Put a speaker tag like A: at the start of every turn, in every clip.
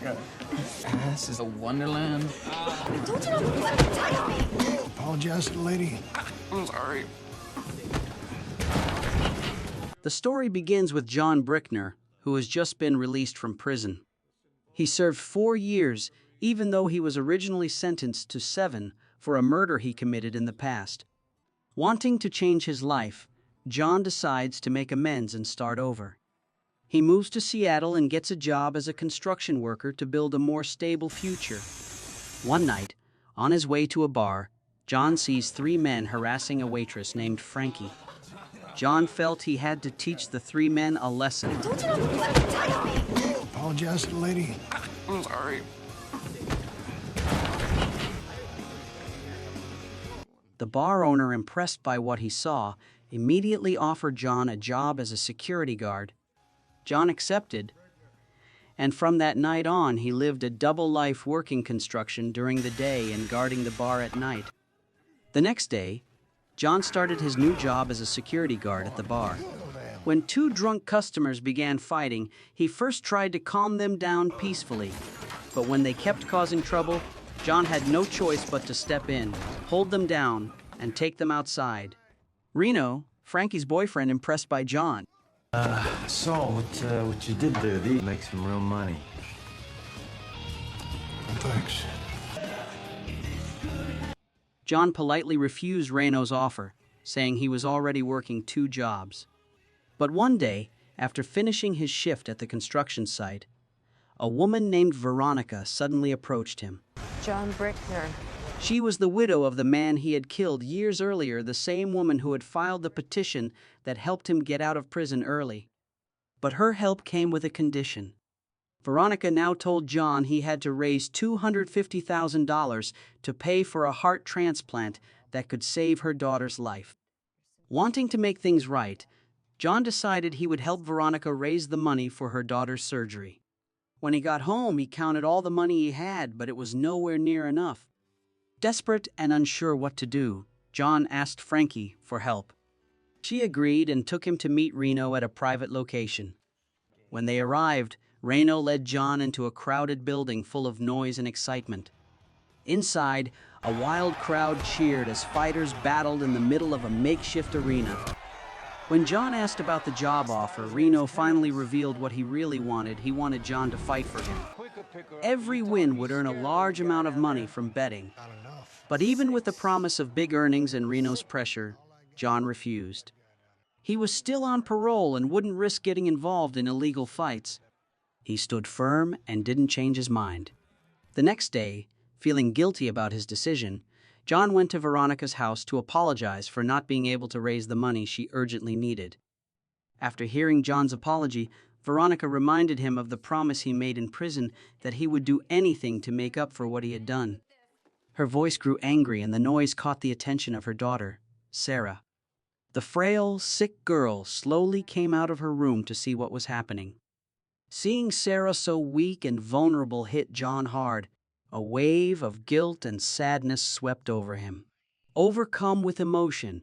A: This is a wonderland.
B: Don't you know what to touch me?
C: Apologize to the lady.
A: I'm sorry.
D: The story begins with John Brickner, who has just been released from prison. He served 4 years, even though he was originally sentenced to 7 for a murder he committed in the past. Wanting to change his life, John decides to make amends and start over. He moves to Seattle and gets a job as a construction worker to build a more stable future. One night, on his way to a bar, John sees 3 men harassing a waitress named Frankie. John felt he had to teach the 3 men a lesson.
B: Don't you know what to touch me?
C: Apologize to the lady.
A: I'm sorry.
D: The bar owner, impressed by what he saw, immediately offered John a job as a security guard. John accepted, and from that night on, he lived a double life, working construction during the day and guarding the bar at night. The next day, John started his new job as a security guard at the bar. When 2 drunk customers began fighting, he first tried to calm them down peacefully. But when they kept causing trouble, John had no choice but to step in, hold them down, and take them outside. Reno, Frankie's boyfriend, impressed by John.
E: Saw what you did there. These make some real money.
C: Thanks.
D: John politely refused Reno's offer, saying he was already working 2 jobs. But one day, after finishing his shift at the construction site, a woman named Veronica suddenly approached him.
F: John Brickner.
D: She was the widow of the man he had killed years earlier, the same woman who had filed the petition that helped him get out of prison early. But her help came with a condition. Veronica now told John he had to raise $250,000 to pay for a heart transplant that could save her daughter's life. Wanting to make things right, John decided he would help Veronica raise the money for her daughter's surgery. When he got home, he counted all the money he had, but it was nowhere near enough. Desperate and unsure what to do, John asked Frankie for help. She agreed and took him to meet Reno at a private location. When they arrived, Reno led John into a crowded building full of noise and excitement. Inside, a wild crowd cheered as fighters battled in the middle of a makeshift arena. When John asked about the job offer, Reno finally revealed what he really wanted. He wanted John to fight for him. Every win would earn a large amount of money from betting. But even with the promise of big earnings and Reno's pressure, John refused. He was still on parole and wouldn't risk getting involved in illegal fights. He stood firm and didn't change his mind. The next day, feeling guilty about his decision, John went to Veronica's house to apologize for not being able to raise the money she urgently needed. After hearing John's apology, Veronica reminded him of the promise he made in prison that he would do anything to make up for what he had done. Her voice grew angry and the noise caught the attention of her daughter, Sarah. The frail, sick girl slowly came out of her room to see what was happening. Seeing Sarah so weak and vulnerable hit John hard. A wave of guilt and sadness swept over him. Overcome with emotion,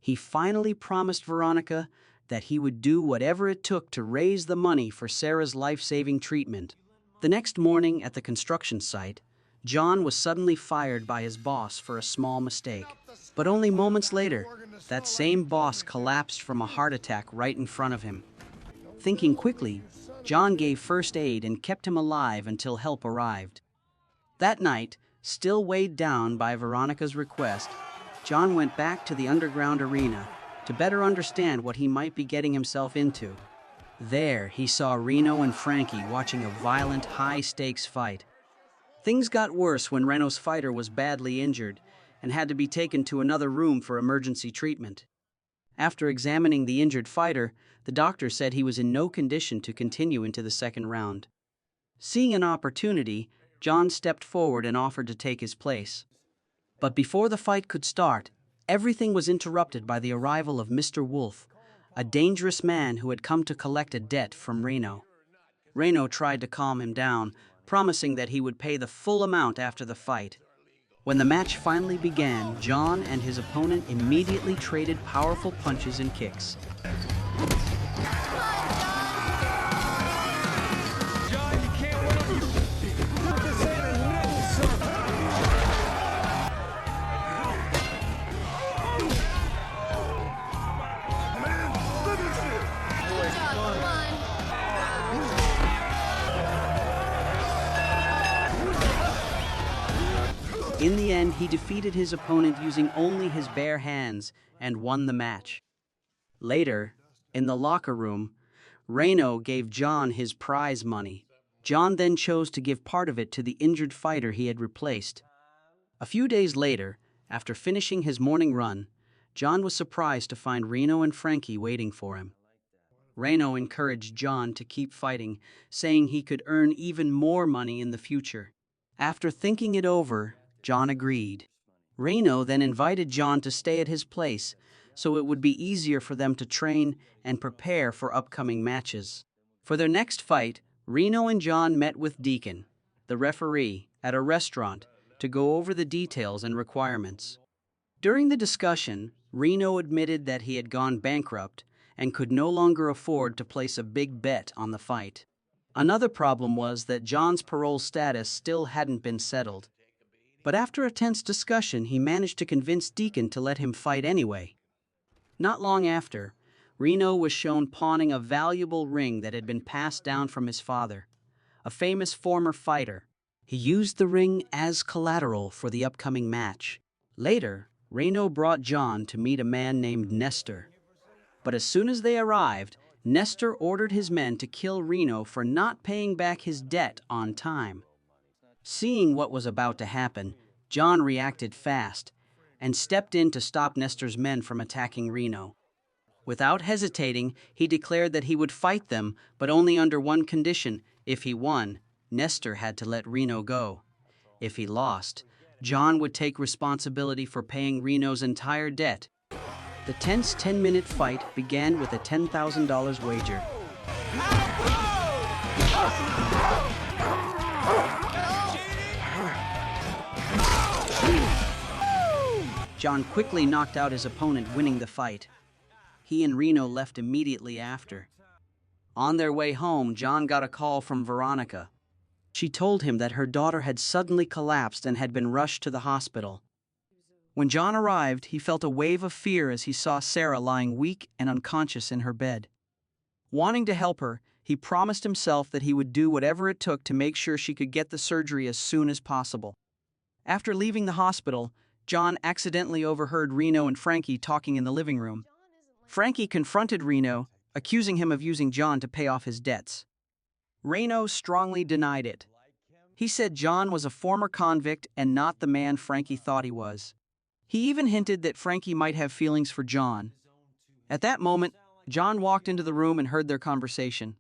D: he finally promised Veronica that he would do whatever it took to raise the money for Sarah's life-saving treatment. The next morning at the construction site, John was suddenly fired by his boss for a small mistake. But only moments later, that same boss collapsed from a heart attack right in front of him. Thinking quickly, John gave first aid and kept him alive until help arrived. That night, still weighed down by Veronica's request, John went back to the underground arena to better understand what he might be getting himself into. There, he saw Reno and Frankie watching a violent, high-stakes fight. Things got worse when Reno's fighter was badly injured and had to be taken to another room for emergency treatment. After examining the injured fighter, the doctor said he was in no condition to continue into the second round. Seeing an opportunity, John stepped forward and offered to take his place. But before the fight could start, everything was interrupted by the arrival of Mr. Wolf, a dangerous man who had come to collect a debt from Reno. Reno tried to calm him down, promising that he would pay the full amount after the fight. When the match finally began, John and his opponent immediately traded powerful punches and kicks.
G: John, you can't win.
D: In the end, he defeated his opponent using only his bare hands and won the match. Later, in the locker room, Reno gave John his prize money. John then chose to give part of it to the injured fighter he had replaced. A few days later, after finishing his morning run, John was surprised to find Reno and Frankie waiting for him. Reno encouraged John to keep fighting, saying he could earn even more money in the future. After thinking it over, John agreed. Reno then invited John to stay at his place, so it would be easier for them to train and prepare for upcoming matches. For their next fight, Reno and John met with Deacon, the referee, at a restaurant to go over the details and requirements. During the discussion, Reno admitted that he had gone bankrupt and could no longer afford to place a big bet on the fight. Another problem was that John's parole status still hadn't been settled. But after a tense discussion, he managed to convince Deacon to let him fight anyway. Not long after, Reno was shown pawning a valuable ring that had been passed down from his father, a famous former fighter. He used the ring as collateral for the upcoming match. Later, Reno brought John to meet a man named Nestor. But as soon as they arrived, Nestor ordered his men to kill Reno for not paying back his debt on time. Seeing what was about to happen, John reacted fast and stepped in to stop Nestor's men from attacking Reno. Without hesitating, he declared that he would fight them, but only under one condition. If he won, Nestor had to let Reno go. If he lost, John would take responsibility for paying Reno's entire debt. The tense 10-minute fight began with a $10,000 wager. John quickly knocked out his opponent, winning the fight. He and Reno left immediately after. On their way home, John got a call from Veronica. She told him that her daughter had suddenly collapsed and had been rushed to the hospital. When John arrived, he felt a wave of fear as he saw Sarah lying weak and unconscious in her bed. Wanting to help her, he promised himself that he would do whatever it took to make sure she could get the surgery as soon as possible. After leaving the hospital, John accidentally overheard Reno and Frankie talking in the living room. Frankie confronted Reno, accusing him of using John to pay off his debts. Reno strongly denied it. He said John was a former convict and not the man Frankie thought he was. He even hinted that Frankie might have feelings for John. At that moment, John walked into the room and heard their conversation.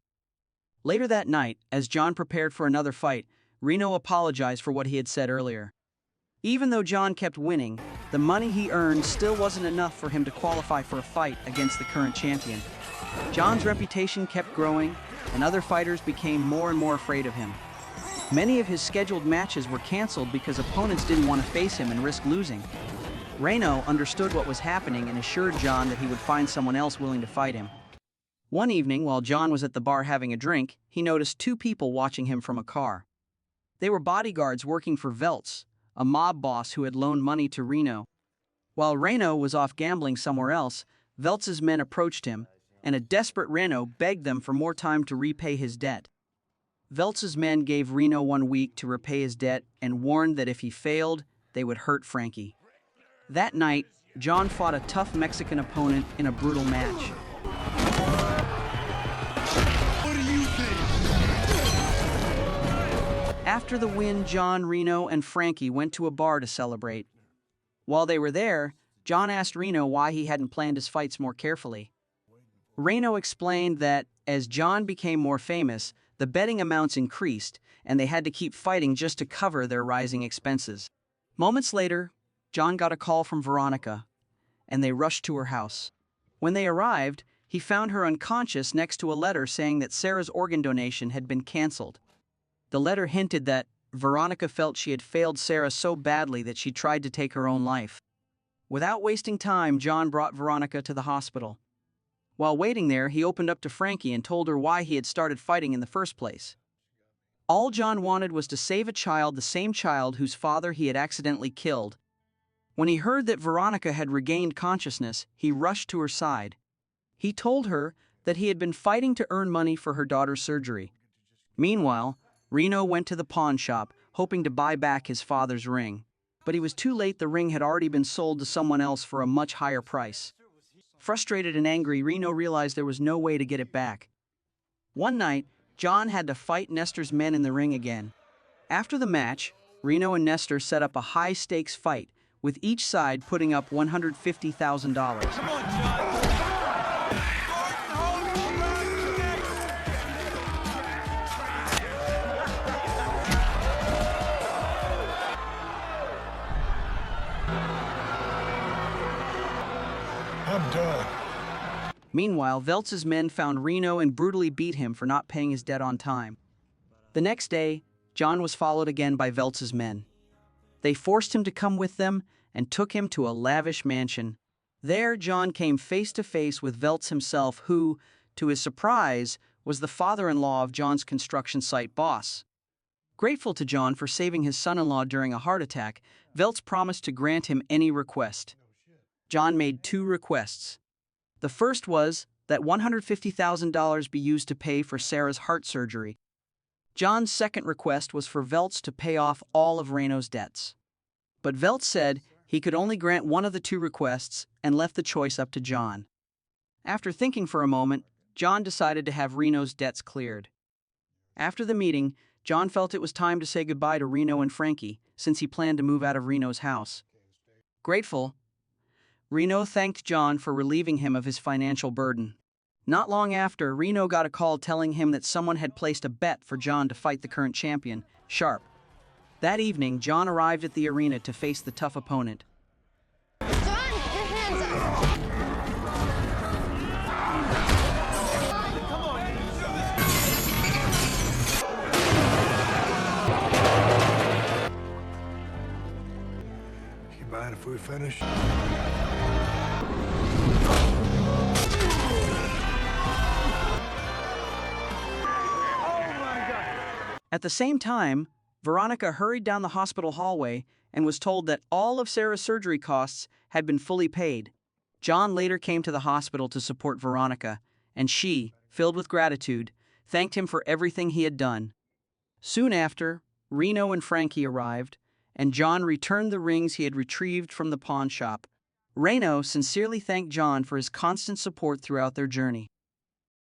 D: Later that night, as John prepared for another fight, Reno apologized for what he had said earlier. Even though John kept winning, the money he earned still wasn't enough for him to qualify for a fight against the current champion. John's reputation kept growing, and other fighters became more and more afraid of him. Many of his scheduled matches were canceled because opponents didn't want to face him and risk losing. Reno understood what was happening and assured John that he would find someone else willing to fight him. One evening, while John was at the bar having a drink, he noticed two people watching him from a car. They were bodyguards working for Veltz, a mob boss who had loaned money to Reno. While Reno was off gambling somewhere else, Veltz's men approached him, and a desperate Reno begged them for more time to repay his debt. Veltz's men gave Reno 1 week to repay his debt and warned that if he failed, they would hurt Frankie. That night, John fought a tough Mexican opponent in a brutal match.
C: What do you think?
D: After the win, John, Reno, and Frankie went to a bar to celebrate. While they were there, John asked Reno why he hadn't planned his fights more carefully. Reno explained that, as John became more famous, the betting amounts increased, and they had to keep fighting just to cover their rising expenses. Moments later, John got a call from Veronica, and they rushed to her house. When they arrived, he found her unconscious next to a letter saying that Sarah's organ donation had been canceled. The letter hinted that Veronica felt she had failed Sarah so badly that she tried to take her own life. Without wasting time, John brought Veronica to the hospital. While waiting there, he opened up to Frankie and told her why he had started fighting in the first place. All John wanted was to save a child, the same child whose father he had accidentally killed. When he heard that Veronica had regained consciousness, he rushed to her side. He told her that he had been fighting to earn money for her daughter's surgery. Meanwhile, Reno went to the pawn shop, hoping to buy back his father's ring. But but he was too late. The ring had already been sold to someone else for a much higher price. Frustrated and angry, Reno realized there was no way to get it back. One night, John had to fight Nestor's men in the ring again. After the match, Reno and Nestor set up a high-stakes fight, with each side putting up $150,000.
C: Come on, John. I'm done.
D: Meanwhile, Veltz's men found Reno and brutally beat him for not paying his debt on time. The next day, John was followed again by Veltz's men. They forced him to come with them and took him to a lavish mansion. There, John came face to face with Veltz himself, who, to his surprise, was the father-in-law of John's construction site boss. Grateful to John for saving his son-in-law during a heart attack, Veltz promised to grant him any request. John made 2 requests. The first was that $150,000 be used to pay for Sarah's heart surgery. John's second request was for Veltz to pay off all of Reno's debts. But Veltz said he could only grant one of the 2 requests and left the choice up to John. After thinking for a moment, John decided to have Reno's debts cleared. After the meeting, John felt it was time to say goodbye to Reno and Frankie, since he planned to move out of Reno's house. Grateful, Reno thanked John for relieving him of his financial burden. Not long after, Reno got a call telling him that someone had placed a bet for John to fight the current champion, Sharp. That evening, John arrived at the arena to face the tough opponent.
B: John, your hands up.
C: You mind if we finish?
D: At the same time, Veronica hurried down the hospital hallway and was told that all of Sarah's surgery costs had been fully paid. John later came to the hospital to support Veronica, and she, filled with gratitude, thanked him for everything he had done. Soon after, Reno and Frankie arrived, and John returned the rings he had retrieved from the pawn shop. Reno sincerely thanked John for his constant support throughout their journey.